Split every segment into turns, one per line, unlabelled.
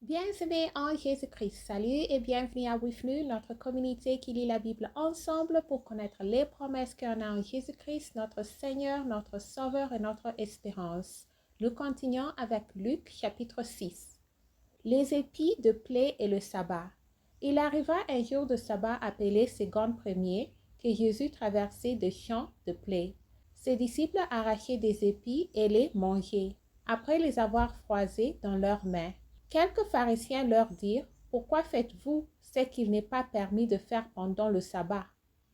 Bien-aimés en Jésus-Christ, salut et bienvenue à WIFNU, notre communauté qui lit la Bible ensemble pour connaître les promesses qu'on a en Jésus-Christ, notre Seigneur, notre Sauveur et notre espérance. Nous continuons avec Luc chapitre 6. Les épis de blé et le sabbat. Il arriva un jour de sabbat appelé Second Premier que Jésus traversait des champs de blé. Ses disciples arrachaient des épis et les mangeaient, après les avoir froissés dans leurs mains. Quelques pharisiens leur dirent, « Pourquoi faites-vous ce qu'il n'est pas permis de faire pendant le sabbat ?»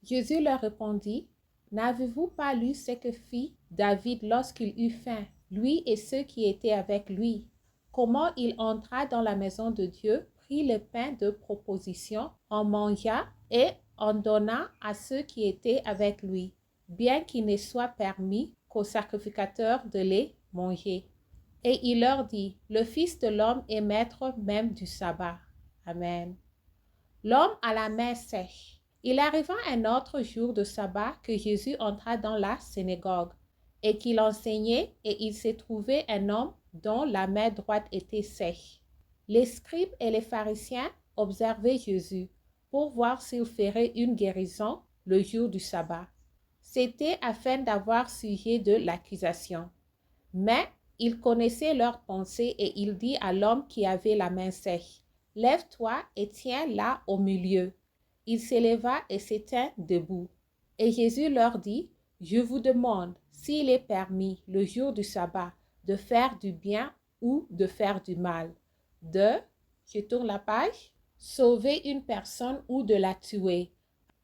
Jésus leur répondit, « N'avez-vous pas lu ce que fit David lorsqu'il eut faim, lui et ceux qui étaient avec lui? Comment il entra dans la maison de Dieu, prit le pain de proposition, en mangea et en donna à ceux qui étaient avec lui, bien qu'il ne soit permis qu'aux sacrificateurs de les manger. » Et il leur dit, « Le Fils de l'homme est maître même du sabbat. » Amen. L'homme à la main sèche. Il arriva un autre jour de sabbat que Jésus entra dans la synagogue et qu'il enseignait, et il s'est trouvé un homme dont la main droite était sèche. Les scribes et les pharisiens observaient Jésus pour voir s'il ferait une guérison le jour du sabbat. C'était afin d'avoir sujet de l'accusation. Mais il connaissait leurs pensées et il dit à l'homme qui avait la main sèche, « Lève-toi et tiens-la au milieu. » Il s'éleva et se tint debout. Et Jésus leur dit, « Je vous demande s'il est permis le jour du sabbat de faire du bien ou de faire du mal, je tourne la page, sauver une personne ou de la tuer. »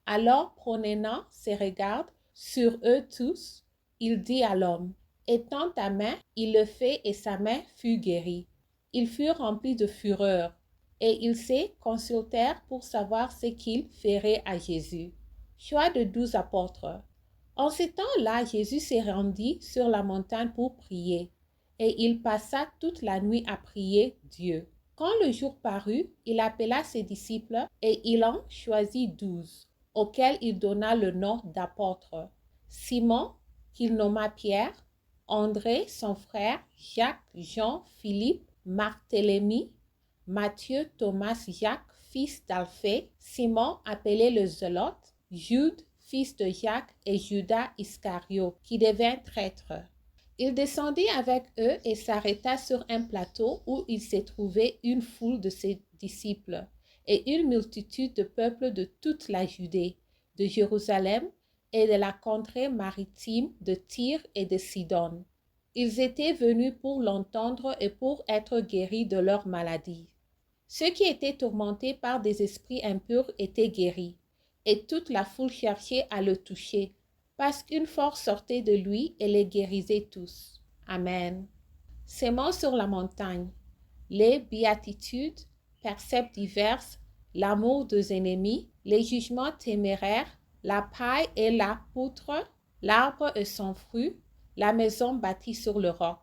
Alors, prenant ses regards sur eux tous, il dit à l'homme, « Étends ta main, il le fait et sa main fut guérie. » Ils furent remplis de fureur et ils se consultèrent pour savoir ce qu'ils feraient à Jésus. Choix de 12 apôtres. En ce temps-là, Jésus se rendit sur la montagne pour prier et il passa toute la nuit à prier Dieu. Quand le jour parut, il appela ses disciples et il en choisit 12, auxquels il donna le nom d'apôtres. Simon, qu'il nomma Pierre, André, son frère, Jacques, Jean, Philippe, Barthélemy, Matthieu, Thomas, Jacques, fils d'Alphée, Simon, appelé le Zélote, Jude, fils de Jacques, et Judas Iscario, qui devint traître. Il descendit avec eux et s'arrêta sur un plateau où il se trouvait une foule de ses disciples et une multitude de peuples de toute la Judée, de Jérusalem et de la contrée maritime de Tyr et de Sidon. Ils étaient venus pour l'entendre et pour être guéris de leur maladie. Ceux qui étaient tourmentés par des esprits impurs étaient guéris, et toute la foule cherchait à le toucher, parce qu'une force sortait de lui et les guérissait tous. Amen. Sermon sur la montagne. Les béatitudes, préceptes divers, l'amour des ennemis, les jugements téméraires, la paille et la poutre, l'arbre et son fruit, la maison bâtie sur le roc.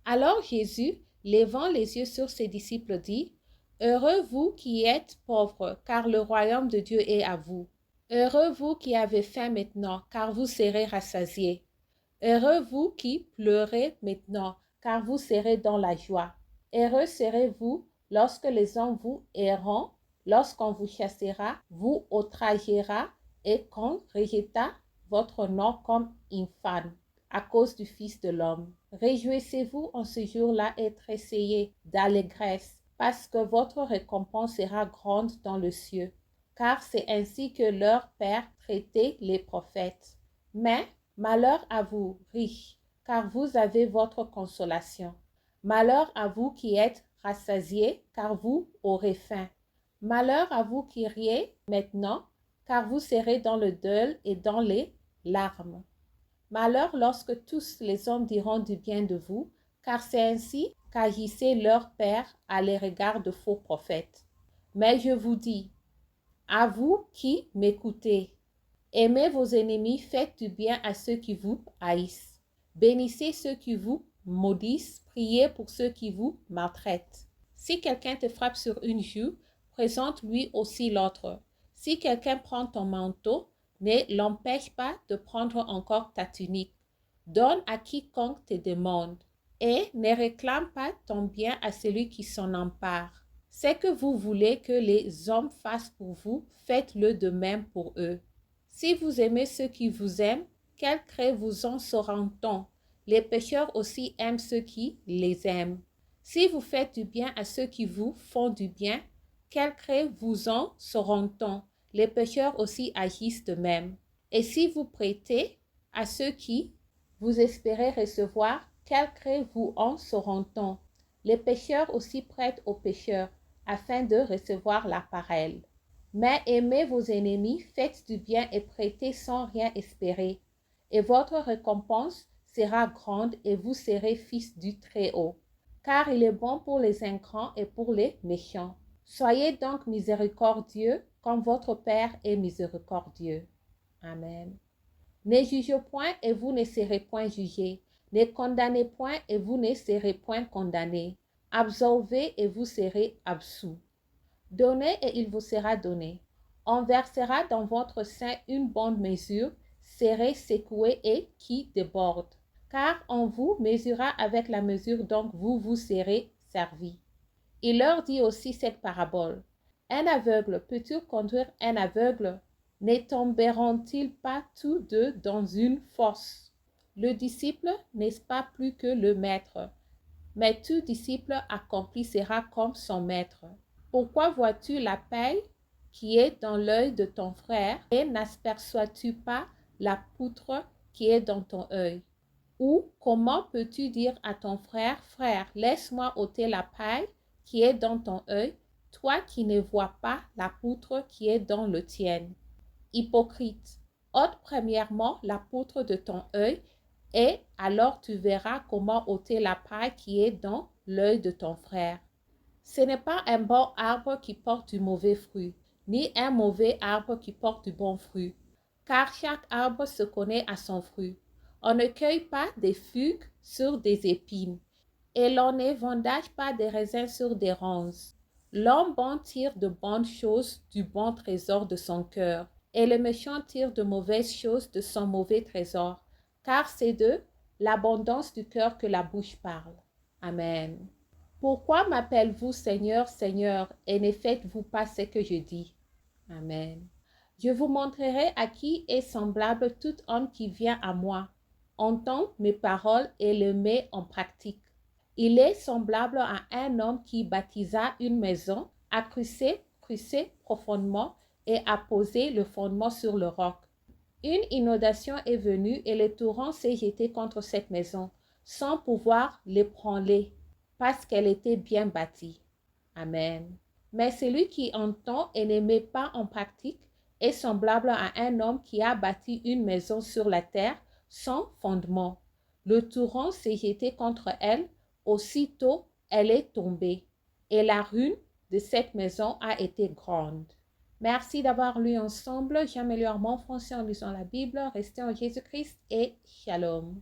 Alors Jésus, levant les yeux sur ses disciples, dit, « Heureux vous qui êtes pauvres, car le royaume de Dieu est à vous. Heureux vous qui avez faim maintenant, car vous serez rassasiés. Heureux vous qui pleurez maintenant, car vous serez dans la joie. Heureux serez-vous lorsque les hommes vous haïront, lorsqu'on vous chassera, vous outragera et qu'on rejettera votre nom comme infâme à cause du Fils de l'homme. Réjouissez-vous en ce jour-là et tressaillez d'allégresse, parce que votre récompense sera grande dans le ciel. Car c'est ainsi que leur Père traitait les prophètes. Mais malheur à vous, riches, car vous avez votre consolation. Malheur à vous qui êtes rassasiés, car vous aurez faim. Malheur à vous qui riez maintenant, car vous serez dans le deuil et dans les larmes. Malheur lorsque tous les hommes diront du bien de vous, car c'est ainsi qu'agissait leur Père à l'égard de faux prophètes. Mais je vous dis, à vous qui m'écoutez, aimez vos ennemis, faites du bien à ceux qui vous haïssent. Bénissez ceux qui vous maudissent, priez pour ceux qui vous maltraitent. Si quelqu'un te frappe sur une joue, présente-lui aussi l'autre. Si quelqu'un prend ton manteau, ne l'empêche pas de prendre encore ta tunique. Donne à quiconque te demande et ne réclame pas ton bien à celui qui s'en empare. C'est que vous voulez que les hommes fassent pour vous, faites-le de même pour eux. Si vous aimez ceux qui vous aiment, quel cré vous en saura-t-on? Les pécheurs aussi aiment ceux qui les aiment. Si vous faites du bien à ceux qui vous font du bien, quel cré vous en saura-t-on? Les pécheurs aussi agissent de même. Et si vous prêtez à ceux qui vous espérez recevoir, quel cré vous en saura-t-on? Les pécheurs aussi prêtent aux pécheurs, afin de recevoir la parole. Mais aimez vos ennemis, faites du bien et prêtez sans rien espérer. Et votre récompense sera grande et vous serez fils du Très-Haut. Car il est bon pour les ingrats et pour les méchants. Soyez donc miséricordieux comme votre Père est miséricordieux. Amen. Ne jugez point et vous ne serez point jugés. Ne condamnez point et vous ne serez point condamnés. Absolvez et vous serez absous. Donnez et il vous sera donné. On versera dans votre sein une bonne mesure, serrée, secouée et qui déborde. Car on vous mesurera avec la mesure dont vous vous serez servi. Il leur dit aussi cette parabole. Un aveugle peut-il conduire un aveugle? Ne tomberont-ils pas tous deux dans une fosse? Le disciple n'est pas plus que le maître, mais tout disciple accompli sera comme son maître. Pourquoi vois-tu la paille qui est dans l'œil de ton frère et n'aperçois-tu pas la poutre qui est dans ton œil? Ou comment peux-tu dire à ton frère, frère, laisse-moi ôter la paille qui est dans ton œil, toi qui ne vois pas la poutre qui est dans le tien? Hypocrite, ôte premièrement la poutre de ton œil, et alors tu verras comment ôter la paille qui est dans l'œil de ton frère. Ce n'est pas un bon arbre qui porte du mauvais fruit, ni un mauvais arbre qui porte du bon fruit, car chaque arbre se connaît à son fruit. On ne cueille pas des figues sur des épines, et l'on ne vendage pas des raisins sur des ronces. L'homme bon tire de bonnes choses du bon trésor de son cœur, et le méchant tire de mauvaises choses de son mauvais trésor, car c'est de l'abondance du cœur que la bouche parle. Amen. Pourquoi m'appelez-vous Seigneur, Seigneur, et ne faites-vous pas ce que je dis? Amen. Je vous montrerai à qui est semblable tout homme qui vient à moi, entend mes paroles et les met en pratique. Il est semblable à un homme qui bâtissa une maison, a creusé profondément et a posé le fondement sur le roc. Une inondation est venue et le torrent s'est jeté contre cette maison, sans pouvoir l'ébranler, parce qu'elle était bien bâtie. Amen. Mais celui qui entend et ne met pas en pratique est semblable à un homme qui a bâti une maison sur la terre sans fondement. Le torrent s'est jeté contre elle, aussitôt elle est tombée, et la ruine de cette maison a été grande. Merci d'avoir lu ensemble. J'améliore mon français en lisant la Bible. Restez en Jésus-Christ et shalom.